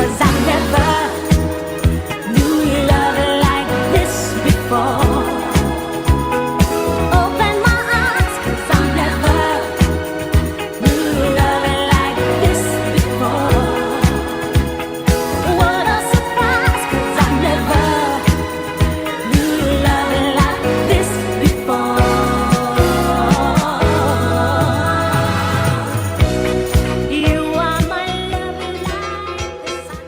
'cause I never knew love like this before. Open my eyes 'cause I never knew love like this before. What a surprise 'cause I never knew love like this before. You are my love like the sun.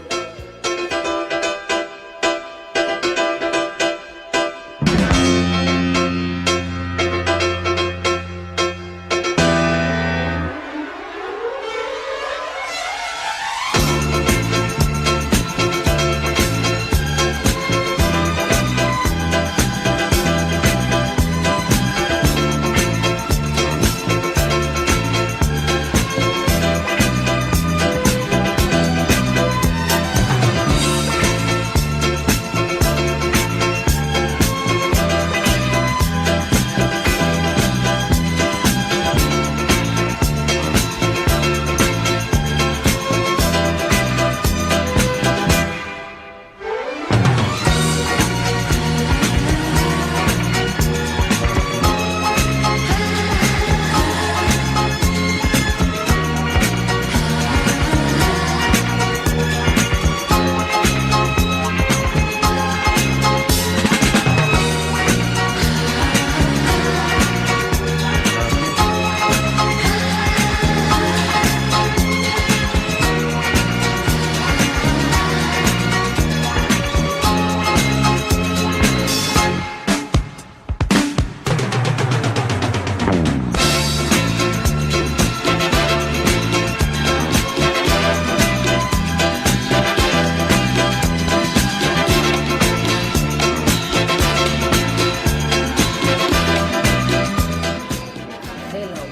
Hello,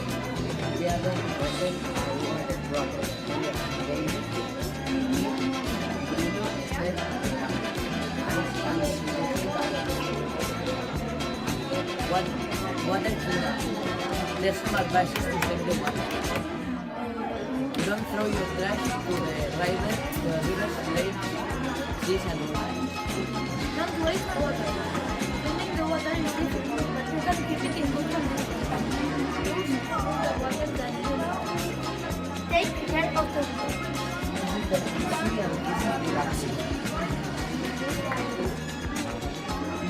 we are going to present our limited project. David, Bruno, Esther, water cleanup. There's some advices to save the water. Don't throw your trash to the rivers, lakes, seas, and oceans. Don't waste water. Cleaning the water is difficult, but you can keep it in good condition. Use the water that you know. Take care of the This is the easy and easy relaxing.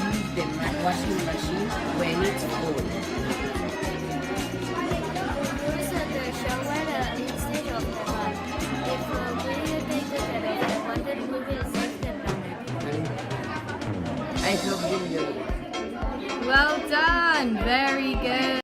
Use the washing machine when it's full. use the shower instead of the bath. If we take care of the water, we will save the planet. I hope you enjoy it. Well done. Very good.